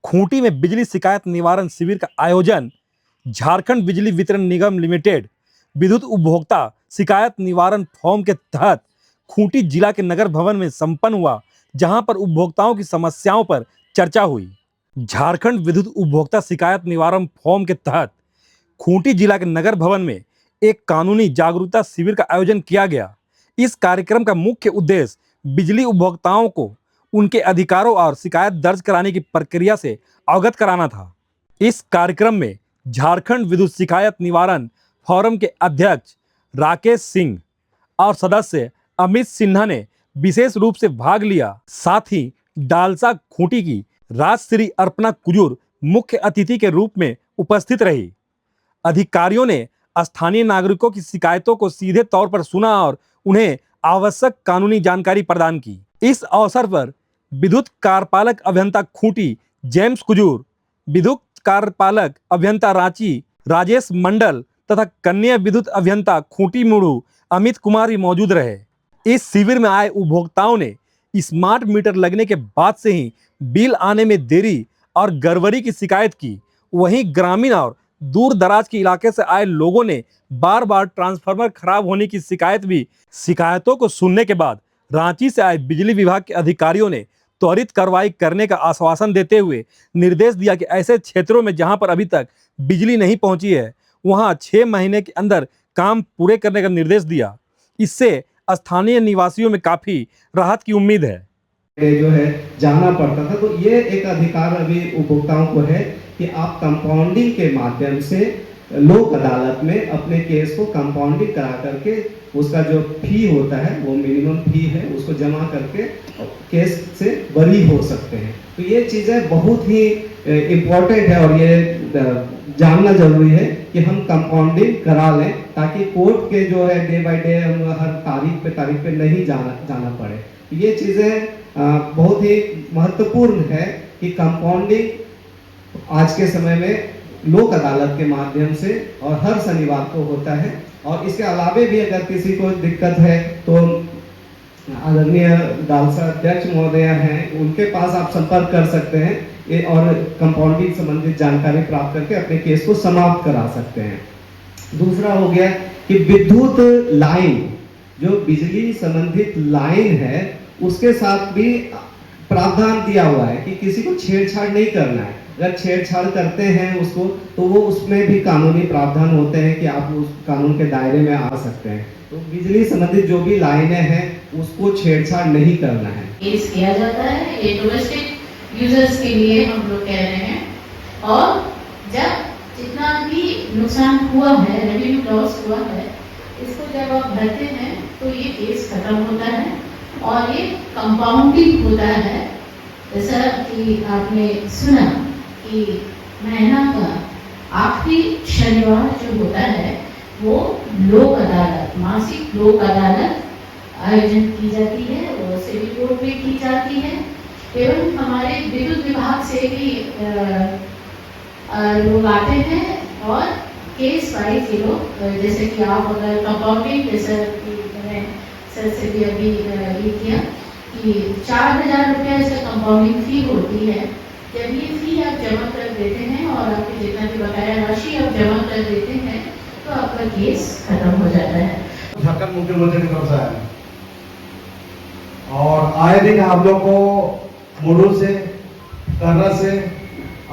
खूंटी में बिजली शिकायत निवारण शिविर का आयोजन झारखंड बिजली वितरण निगम लिमिटेड विद्युत उपभोक्ता शिकायत निवारण फॉर्म के तहत खूंटी जिला के नगर भवन में संपन्न हुआ, जहां पर उपभोक्ताओं की समस्याओं पर चर्चा हुई। झारखंड विद्युत उपभोक्ता शिकायत निवारण फॉर्म के तहत खूंटी जिला के नगर भवन में एक कानूनी जागरूकता शिविर का आयोजन किया गया। इस कार्यक्रम का मुख्य उद्देश्य बिजली उपभोक्ताओं को उनके अधिकारों और शिकायत दर्ज कराने की प्रक्रिया से अवगत कराना था। इस कार्यक्रम में झारखंड विद्युत शिकायत निवारण फोरम के अध्यक्ष राकेश सिंह और सदस्य अमित सिन्हा ने विशेष रूप से भाग लिया। साथ ही डालसा खूंटी की राजश्री अर्पणा कुजूर मुख्य अतिथि के रूप में उपस्थित रही। अधिकारियों ने स्थानीय नागरिकों की शिकायतों को सीधे तौर पर सुना और उन्हें आवश्यक कानूनी जानकारी प्रदान की। इस अवसर पर विद्युत कार्यपालक अभियंता खूंटी जेम्स कुजूर, विद्युत कार्यपालक अभियंता रांची राजेश मंडल तथा कन्या विद्युत अभियंता खूंटी मुड़ू अमित कुमार भी मौजूद रहे। इस शिविर में आए उपभोक्ताओं ने स्मार्ट मीटर लगने के बाद से ही बिल आने में देरी और गड़बड़ी की शिकायत की। वहीं ग्रामीण और दूर दराज के इलाके से आए लोगों ने बार बार ट्रांसफार्मर खराब होने की शिकायत भी। शिकायतों को सुनने के बाद रांची से आए बिजली विभाग के अधिकारियों ने त्वरित कार्रवाई करने का आश्वासन देते हुए निर्देश दिया कि ऐसे क्षेत्रों में जहां पर अभी तक बिजली नहीं पहुंची है, वहां 6 महीने के अंदर काम पूरे करने का निर्देश दिया। इससे स्थानीय निवासियों में काफी राहत की उम्मीद है। जो है जाना पड़ता था, तो ये एक अधिकार अभी उपभोक्ताओं को है कि आप कंपाउंडिंग के माध्यम से लोक अदालत में अपने केस को कंपाउंडिंग करा करके उसका जो फी होता है, वो मिनिमम फी है, उसको जमा करके केस से बरी हो सकते हैं। तो ये चीज़ें बहुत ही इम्पोर्टेंट है और ये जानना जरूरी है कि हम कंपाउंडिंग करा लें, ताकि कोर्ट के जो है डे बाय डे हम हर तारीख पे नहीं जाना पड़े। ये चीज़ें बहुत ही महत्वपूर्ण है कि कंपाउंडिंग आज के समय में लोक अदालत के माध्यम से और हर शनिवार को होता है। और इसके अलावे भी अगर किसी को दिक्कत है तो आदरणीय डालसा अध्यक्ष महोदय हैं, उनके पास आप संपर्क कर सकते हैं और कंपाउंडिंग संबंधित जानकारी प्राप्त करके अपने केस को समाप्त करा सकते हैं। दूसरा हो गया कि विद्युत लाइन, जो बिजली संबंधित लाइन है, उसके साथ भी प्रावधान दिया हुआ है कि किसी को छेड़छाड़ नहीं करना है। अगर छेड़छाड़ करते हैं उसको, तो वो उसमें भी कानूनी प्रावधान होते हैं कि आप उस कानून के दायरे में आ सकते हैं। तो बिजली संबंधित जो भी लाइनें हैं उसको छेड़छाड़ नहीं करना है। केस किया जाता है, ये डोमेस्टिक यूजर्स के लिए हम लोग कह रहे हैं। और जब जितना भी नुकसान हुआ है, रेवेन्यू लॉस हुआ है, इसको जब आप भरते हैं तो ये केस खत्म होता है और ये कंपाउंडिंग होता है। जैसा कि आपने सुना कि महीना का आखिरी शनिवार जो होता है वो लोक अदालत, मासिक लोक अदालत आयोजन की जाती है और सिविल कोर्ट में की जाती है। एवं हमारे विद्युत विभाग से भी लोग आते हैं और केस वाइज ये लोग, जैसे कि आप अगर कंपाउंडिंग, जैसा कि मैंने सर से भी अभी ये किया कि 4000 रुपया इसका कंपाउंडिंग फी होती है। जब ये फी आप जमा कर देते हैं और आपके जितना भी बकाया राशि आप जमा कर देते हैं तो आपका केस खत्म हो जाता है। झारखंड मुख्यमंत्री की तरफ से आया और आए दिन आप लोग को मुड़ू से, कर्रा से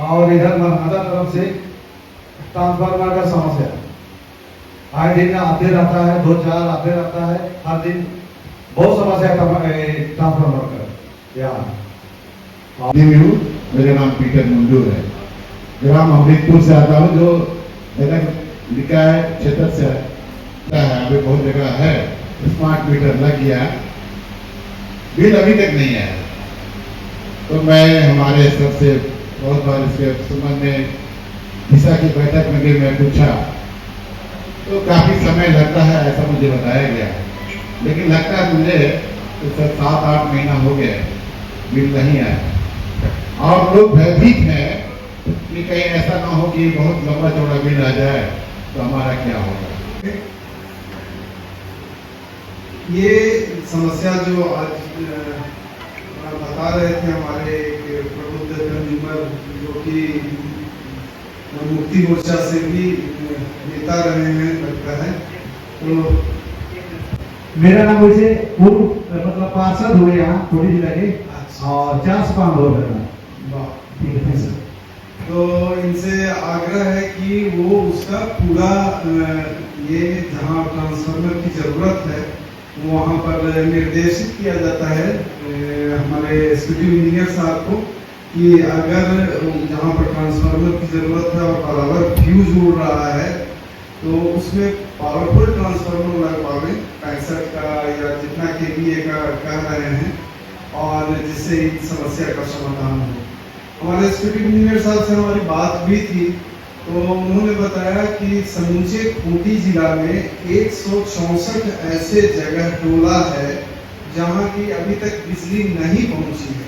और इधर मरहादा तरफ से ट्रांसफार्मर का समस्या आए दिन आते रहता है, 2-4 आते रहता है, हर दिन बहुत समस्या ट्रांसफार्मर का। यहाँ मेरा नाम पीटर मंजूर है, ग्राम अमृतपुर से आता हूँ, जो नगर निकाय क्षेत्र से है। अभी बहुत जगह है स्मार्ट मीटर लग गया, बिल अभी तक नहीं आया। तो मैं हमारे स्तर से बहुत बार इसके संबंध में दिशा की बैठक में भी मैं पूछा, तो काफी समय लगता है ऐसा मुझे बताया गया। लेकिन लगता है मुझे तो 7-8 महीना हो गया बिल नहीं आया और लोग भयभीत हैं कि कहीं ऐसा ना हो कि बहुत लंबा चौड़ा बिल आ जाए तो हमारा क्या होगा। ये समस्या जो आज बता रहे थे हमारे प्रबुद्ध कंज्यूमर जो कि मुक्ति मोर्चा से भी नेता रहे हैं लगता है। तो मेरा नाम वैसे पूर्व मतलब पार्षद हुए यहाँ थोड़ी जिला के और 405 हो गया। ठीक है सर। तो इनसे आग्रह है कि वो उसका पूरा ये जहाँ ट्रांसफार्मर की ज़रूरत है वहाँ पर निर्देशित किया जाता है हमारे एग्जीक्यूटिव इंजीनियर साहब को कि अगर जहाँ पर ट्रांसफार्मर की ज़रूरत है और बराबर फ्यूज उड़ रहा है तो उसमें पावरफुल ट्रांसफार्मर लगवाएं 65 का या जितना केवीए का कह रहे हैं और जिससे इस समस्या का समाधान हो। हमारे एग्जीक्यूटिव इंजीनियर साहब से हमारी बात भी थी तो उन्होंने बताया कि समूचे खूंटी जिला में 164 ऐसे जगह टोला है जहाँ की अभी तक बिजली नहीं पहुँची है,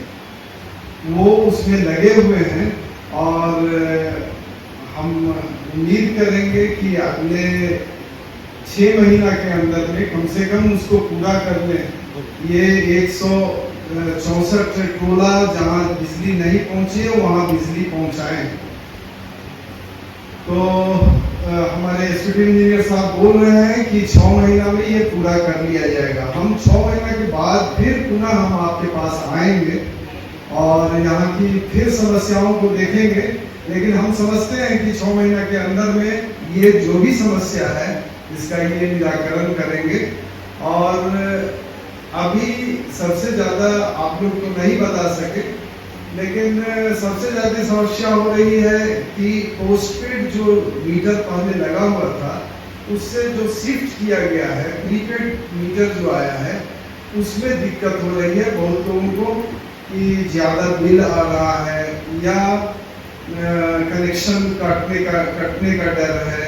वो उसमें लगे हुए हैं और हम उम्मीद करेंगे कि अगले 6 महीना के अंदर में कम से कम उसको पूरा कर लें। ये 164 टोला जहाँ बिजली नहीं पहुंची है वहाँ बिजली पहुंचाएं। तो हमारे एग्जीक्यूटिव इंजीनियर साहब बोल रहे हैं कि 6 महीना में ये पूरा कर लिया जाएगा। हम 6 महीना के बाद फिर पुनः हम आपके पास आएंगे और यहाँ की फिर समस्याओं को देखेंगे, लेकिन हम समझते हैं कि 6 महीना के अंदर में ये जो भी समस्या है इसका ये निराकरण करेंगे। और अभी सबसे ज़्यादा आप लोग तो नहीं बता सके, लेकिन सबसे ज़्यादा समस्या हो रही है कि पोस्टपेड जो मीटर पहले लगा हुआ था उससे जो शिफ्ट किया गया है प्रीपेड मीटर जो आया है उसमें दिक्कत हो रही है बहुत लोगों को कि ज़्यादा बिल आ रहा है या कनेक्शन कटने का डर है।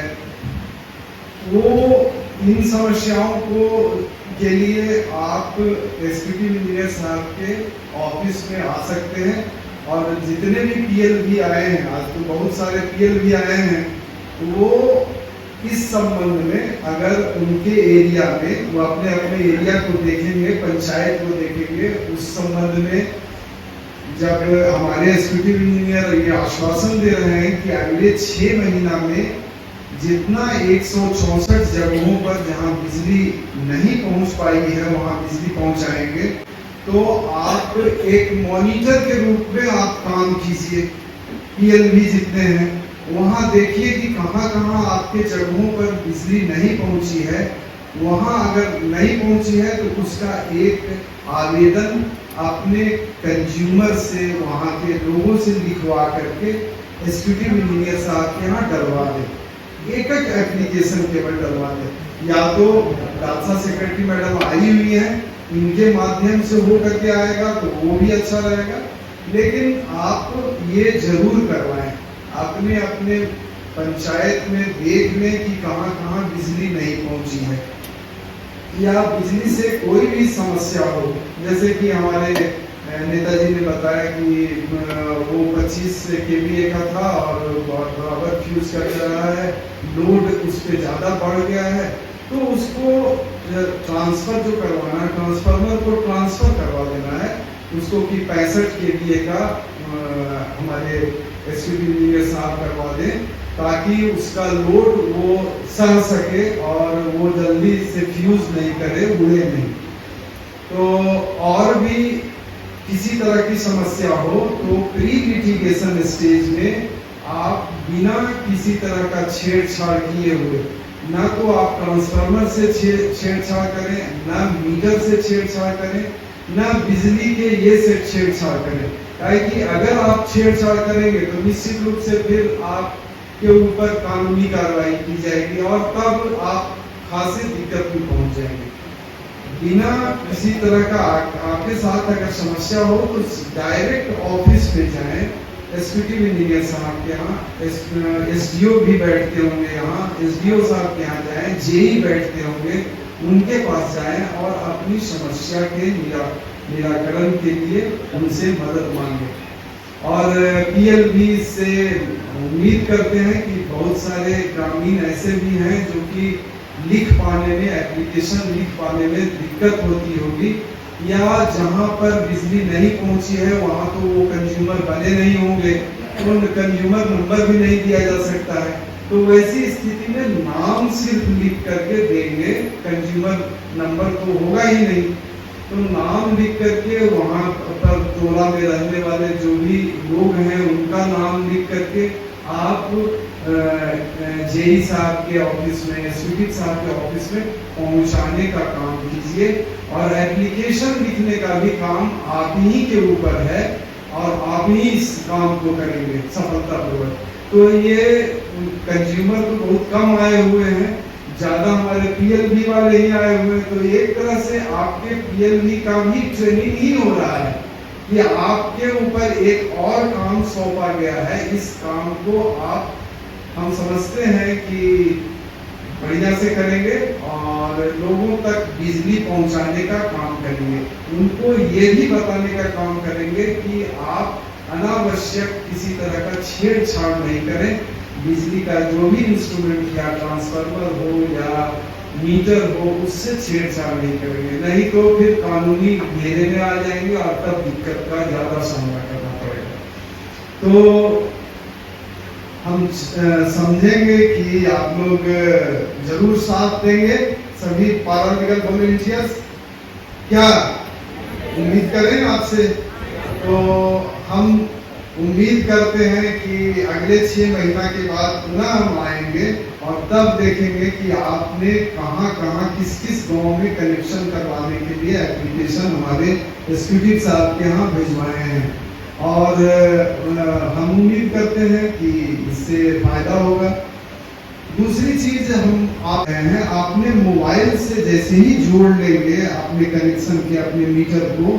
वो इन समस्याओं को के लिए आप एग्जीक्यूटिव इंजीनियर साहब के ऑफिस में आ सकते हैं और जितने भी पीएलवी आए हैं, आज तो बहुत सारे पीएलवी आए हैं, वो इस संबंध में अगर उनके एरिया में वो अपने अपने एरिया को देखेंगे, पंचायत को देखेंगे, उस संबंध में जब हमारे एग्जीक्यूटिव इंजीनियर ये आश्वासन दे रहे हैं कि अगले 6 महीना में जितना 164 जगहों पर जहां बिजली नहीं पहुंच पाई है वहां बिजली पहुंचाएंगे, तो आप एक मॉनिटर के रूप में आप काम कीजिए। पीएलवी जितने हैं वहां देखिए कि कहां कहां आपके जगहों पर बिजली नहीं पहुंची है। वहां अगर नहीं पहुंची है तो उसका एक आवेदन अपने कंज्यूमर से, वहां के लोगों से लिखवा करके एग्जीक्यूटिव इंजीनियर साहब के यहाँ डलवा दें। एक एप्लीकेशन केवल डलवा दें, या तो डालसा सेक्रेटरी मैडम आई हुई है, इनके माध्यम से हो करके आएगा तो वो भी अच्छा रहेगा, लेकिन आप ये जरूर करवाएं अपने अपने पंचायत में देख लें कि कहाँ कहाँ बिजली नहीं पहुंची है या बिजली से कोई भी समस्या हो। जैसे कि हमारे नेताजी ने बताया कि वो 25 केवीए का था और बराबर फ्यूज कर रहा है, लोड उस पर ज़्यादा बढ़ गया है, तो उसको ट्रांसफ़र जो करवाना है, ट्रांसफार्मर को ट्रांसफ़र करवा देना है उसको कि 65 केवीए का हमारे एग्जीक्यूटिव इंजीनियर साहब करवा दें ताकि उसका लोड वो सह सके और वो जल्दी से फ्यूज नहीं करे, उड़े नहीं। तो और भी किसी तरह की समस्या हो तो प्री लिटिगेशन स्टेज में आप बिना किसी तरह का छेड़छाड़ किए हुए, ना तो आप ट्रांसफार्मर से छेड़छाड़ करें, ना मीटर से छेड़छाड़ करें, ना बिजली के ये से छेड़छाड़ करें, कि अगर आप छेड़छाड़ करेंगे तो निश्चित रूप से फिर आपके ऊपर कानूनी कार्रवाई की जाएगी और तब आप खासी दिक्कत में पहुंच जाएंगे। बिना किसी तरह का आपके साथ अगर समस्या हो तो डायरेक्ट ऑफिस में जाएं, एग्जीक्यूटिव इंजीनियर साहब के यहाँ, एसडीओ भी बैठते होंगे यहाँ, एसडीओ साहब के यहाँ जाएं, जेई बैठते होंगे, उनके पास जाएं और अपनी समस्या के निराकरण के लिए उनसे मदद मांगे। और पीएलवी से उम्मीद करते हैं कि बहुत सारे ग्रामीण ऐसे भी हैं जो कि लिख पाने में, एप्लीकेशन लिख पाने में दिक्कत होती होगी, या जहाँ पर बिजली नहीं पहुंची है वहाँ तो वो कंज्यूमर बने नहीं होंगे, उन कंज्यूमर नंबर भी नहीं दिया जा सकता है। तो वैसी स्थिति में नाम सिर्फ लिख करके देंगे, कंज्यूमर नंबर तो होगा ही नहीं। तो नाम लिख करके वहाँ पर टोला में रहने वाले जो भी लोग हैं उनका नाम लिख करके आप जेई साहब के ऑफिस में, एसपी साहब के ऑफिस में पहुंचाने का काम कीजिए। और एप्लीकेशन लिखने का भी काम आप ही के ऊपर है और आप ही इस काम को करेंगे सफलतापूर्वक। तो ये कंज्यूमर तो बहुत कम आए हुए हैं, ज्यादा हमारे पीएलबी वाले ही आए हुए हैं। तो एक तरह से आपके पीएलबी का भी ट्रेनिंग ही हो रहा है कि आपके ऊपर एक और काम सौंपा गया है। इस काम को आप, हम समझते हैं कि बढ़िया से करेंगे और लोगों तक बिजली पहुंचाने का काम करेंगे। उनको ये भी बताने का काम करेंगे कि आप अनावश्यक किसी तरह का छेड़छाड़ नहीं करें। बिजली का जो भी इंस्ट्रूमेंट या ट्रांसफार्मर हो या मीटर हो, उससे छेड़छाड़ नहीं करेंगे, नहीं तो फिर कानूनी घेरे में आ जाएंगे और तब दिक्कत का ज्यादा सामना करना पड़ेगा। तो हम समझेंगे कि आप लोग जरूर साथ देंगे, सभी पैरालीगल वॉलंटियर्स। क्या उम्मीद करें आपसे? तो हम उम्मीद करते हैं कि अगले 6 महीना के बाद पुनः हम आएंगे और तब देखेंगे कि आपने कहाँ कहाँ किस किस गांव में कनेक्शन करवाने के लिए एप्लीकेशन हमारे एसपी साहब के यहाँ भिजवाए हैं। और हम उम्मीद करते हैं कि इससे फायदा होगा। दूसरी चीज हम आप हैं, आपने मोबाइल से जैसे ही जोड़ लेंगे अपने कनेक्शन के अपने मीटर को,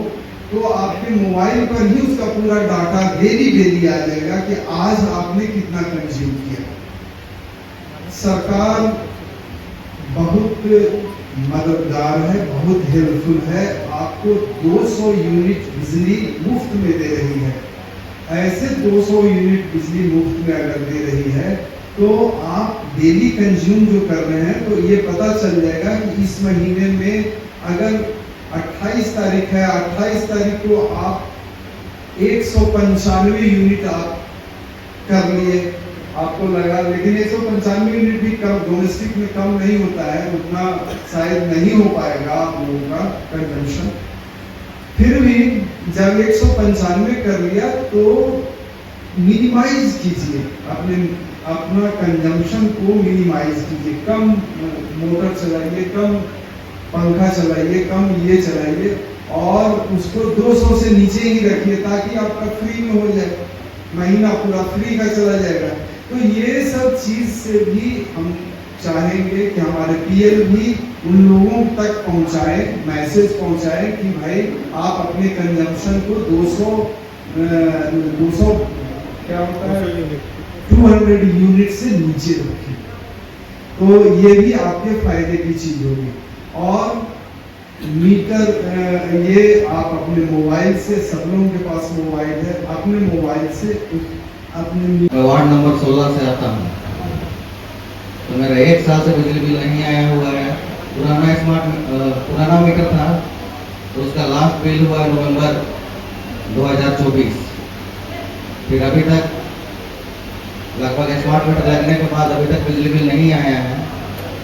तो आपके मोबाइल पर ही उसका पूरा डाटा डेली आ जाएगा कि आज आपने कितना कंज्यूम किया। सरकार बहुत मददगार है, बहुत हेल्पफुल है, आपको 200 यूनिट बिजली मुफ्त में दे रही है। ऐसे 200 यूनिट बिजली मुफ्त में अगर दे रही है तो आप डेली कंज्यूम जो कर रहे हैं, तो ये पता चल जाएगा कि इस महीने में अगर 28 तारीख है, 28 तारीख को आप 195 यूनिट आप कर लिए, आपको लगा, लेकिन 195 यूनिट भी कम, डोमेस्टिक में कम नहीं होता है, उतना शायद नहीं हो पाएगा आप लोगों का कंजम्पशन। फिर भी जब 195 कर लिया तो मिनिमाइज कीजिए, अपना कंजम्पशन को मिनिमाइज कीजिए, कम मोटर चलाइए, कम पंखा चलाइए, कम ये चलाइए और उसको 200 से नीचे ही रखिए ताकि आपका फ्री में हो जाए, महीना पूरा फ्री का चला जाएगा। तो ये सब चीज से भी हम चाहेंगे कि हमारे पीएल भी उन लोगों तक पहुंचाए, मैसेज पहुंचाए कि भाई आप अपने कंजम्पशन को 200 क्या होता है 200 यूनिट से नीचे रखें। तो ये भी आपके फायदे की चीज होगी। और मीटर ये आप अपने मोबाइल से, सब लोगों के पास मोबाइल है, अपने मोबाइल से अपने वार्ड नंबर 16 से आता हूँ। तो मेरा 1 साल से बिजली बिल नहीं आया हुआ है। पुराना मीटर था तो उसका लास्ट बिल हुआ नवंबर 2024। फिर अभी तक लगभग स्मार्ट मीटर लगने के बाद अभी तक बिजली बिल नहीं आया है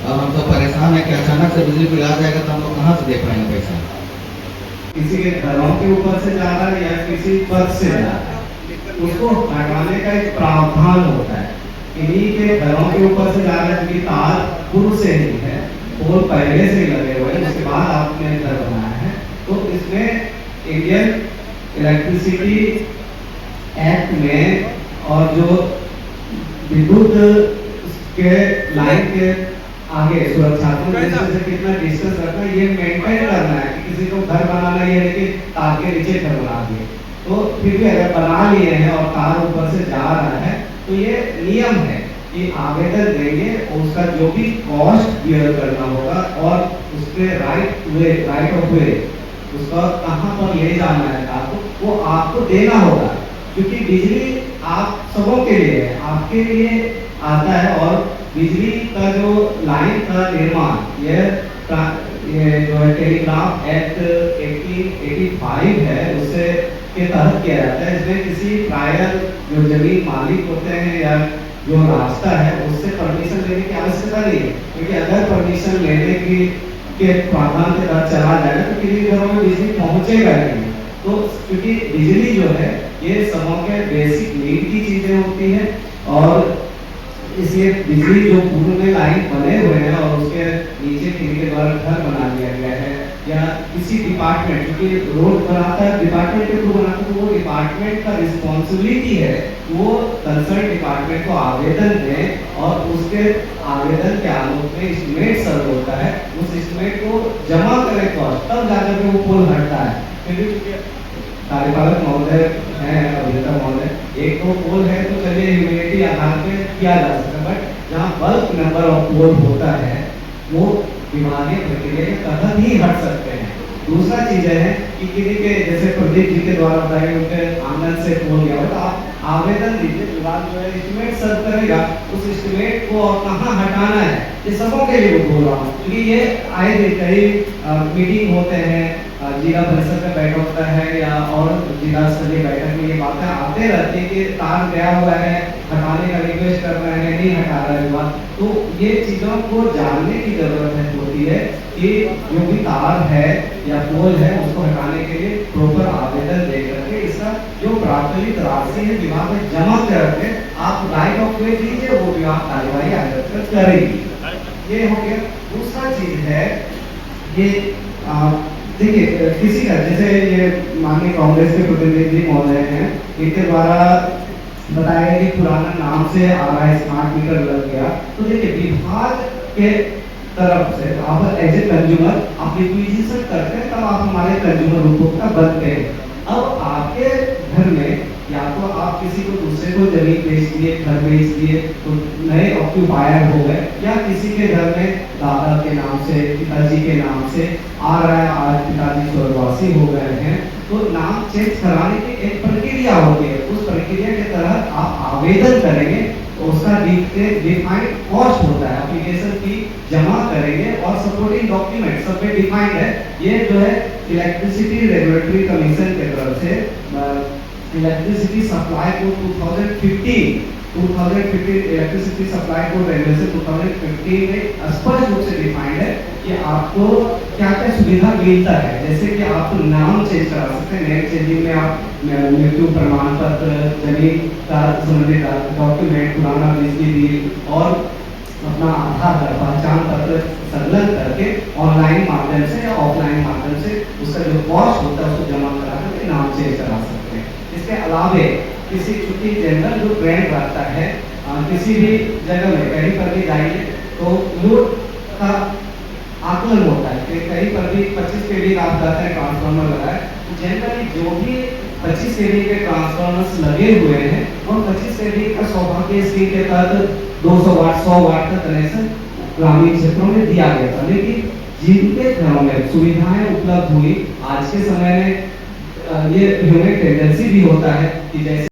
और हम तो परेशान है कि अचानक से बिजली बिल आ जाएगा तो हम लोग कहाँ से दे पाएंगे पैसा। किसी के घरों के ऊपर से जा रहा है या किसी पद से जा रहा है, उसको हटाने का एक प्रावधान होता है। इन्हीं के घरों के ऊपर से जा रहा है क्योंकि तार पूर्व से ही है, पोल पहले से ही लगे हुए हैं, उसके बाद आपने घर बनाया है। तो इसमें इंडियन इलेक्ट्रिसिटी एक्ट में और जो विद्युत के लाइन के आगे सुरक्षात्मक दृष्टि से कितना डिस्टेंस रखना है, ये मेंटेन करना है कि किसी को घर बनाना ही है लेकिन तार के नीचे घर बना दिए, तो फिर भी अगर बना लिए हैं और तार ऊपर से जा रहा है तो ये नियम है कि आवेदन देंगे और उसका जो भी कॉस्ट बियर करना होगा और उसके राइट ऑफ वे, उसका कहाँ पर ले जाना है आपको, वो आपको देना होगा। क्योंकि बिजली आप सबों के लिए है, आपके लिए आता है और बिजली का जो लाइन का निर्माण यह ये जो है टेलीग्राफ एक्ट 1885 है उससे के तहत किया जाता है। इसमें किसी प्रायर जो जमीन मालिक होते हैं या जो रास्ता है उससे परमिशन लेने की आवश्यकता नहीं है, क्योंकि अगर परमिशन लेने की के प्रावधान के तहत चला जाएगा तो किसी घरों में बिजली पहुंचेगा नहीं। तो क्योंकि बिजली जो है ये सबों के बेसिक नीड की चीजें होती हैं, और इसलिए बिजली जो पूर्व में लाइन बने हुए हैं और उसके नीचे के द्वारा घर बना दिया गया है, या किसी डिपार्टमेंट, क्योंकि रोड बनाता है डिपार्टमेंट के थ्रू बनाता है, तो वो डिपार्टमेंट का रिस्पॉन्सिबिलिटी है वो कंसर्न डिपार्टमेंट को आवेदन दें और उसके आवेदन के आलोक में एस्टिमेट सर्व होता है, उस एस्टिमेट को जमा करें कॉस्ट, तब जाकर के वो पोल हटता है। क्योंकि कार्यपालक महोदय है, अभियंता महोदय, एक तो पोल है तो चलिए ह्यूमिडिटी आधार पे किया जा सकता है, बट जहाँ बल्क नंबर ऑफ पोल होता है वो विभागीय प्रक्रिया के तहत ही हट सकते हैं। दूसरा चीज है कि किसी के जैसे प्रदीप जी के द्वारा बताए उनके आंगन से पोल गया हो तो आप आवेदन दीजिए, विभाग जो है एस्टिमेट सर्व करेगा, उस एस्टिमेट को और कहाँ हटाना है ये सबों के लिए बोल रहा हूँ, क्योंकि ये आए दिन कई मीटिंग होते हैं, जिला परिषद में बैठक होता है या और जिला स्तरीय बैठक में ये बातें आते रहती है कि तार गया हुआ है, हटाने का रिक्वेस्ट कर रहे हैं, नहीं हटा रहा है विभाग। तो ये चीजों को जानने की जरूरत होती है कि जो भी तार है या पोल है उसको हटाने के लिए प्रॉपर आवेदन दे करके इसका जो प्राथमिक राशि है विभाग में जमा करके आप राइट ऑफ वे दीजिए, वो विभाग कार्यवाही आगे करेगी। ये हो गया। दूसरा चीज है ये देखिए किसी का जैसे ये माननीय कांग्रेस के प्रतिनिधि महोदय हैं, इनके द्वारा बताया गया कि पुराना नाम से आ रहा है स्मार्ट मीटर लग गया, तो देखिए विभाग के तरफ से आप एज ए कंज्यूमर आप रिक्विजिशन करते हैं तब आप हमारे कंज्यूमर उपभोक्ता बनते हैं। अब आपके घर में या तो आप किसी को दूसरे को जमीन बेच दिए, घर बेच दिए तो नए ऑक्यूपायर हो गए, या किसी के घर में दादा के नाम से पिताजी के नाम से आ रहा है, आज पिताजी स्वर्गवासी हो गए हैं, तो नाम चेंज कराने की एक प्रक्रिया होती है। उस प्रक्रिया के तहत आप आवेदन करेंगे तो उसका डिफाइंड कॉस्ट होता है, एप्लीकेशन फी जमा करेंगे और सपोर्टिंग डॉक्यूमेंट सब में डिफाइंड है। ये जो है इलेक्ट्रिसिटी रेगुलेटरी कमीशन के तरफ से electricity supply code 2015 electricity supply code regulation 2015 में स्पष्ट रूप से डिफाइंड है कि आपको क्या क्या सुविधा मिलता है। जैसे कि आप नाम चेंज करा सकते हैं, नेम चेंजिंग में आप मृत्यु प्रमाण पत्र, जमीन का संबंधित डॉक्यूमेंट, पुराना बिजली बिल और अपना आधार कार्ड पहचान पत्र संलग्न करके ऑनलाइन माध्यम से या ऑफलाइन माध्यम से उसका जो कॉस्ट होता है उसको जमा करा करके नाम चेंज करा सकते हैं। इसके अलावे किसी छुट्टी जनरल जो ट्रेंड रहता है किसी भी जगह में कहीं पर भी जाइए तो लोड का आकलन होता है कि कहीं पर भी 25 kV आप जाते हैं ट्रांसफार्मर लगा है, तो जनरली जो भी 25 kV के ट्रांसफार्मर्स लगे हुए हैं और 25 kV का सौभाग्य स्कीम के तहत 200 वाट 100 वाट का कनेक्शन ग्रामीण क्षेत्रों में दिया गया था। लेकिन जिनके घरों में सुविधाएं उपलब्ध हुई आज के समय में ये ह्यूमन टेंडेंसी भी होता है कि जैसे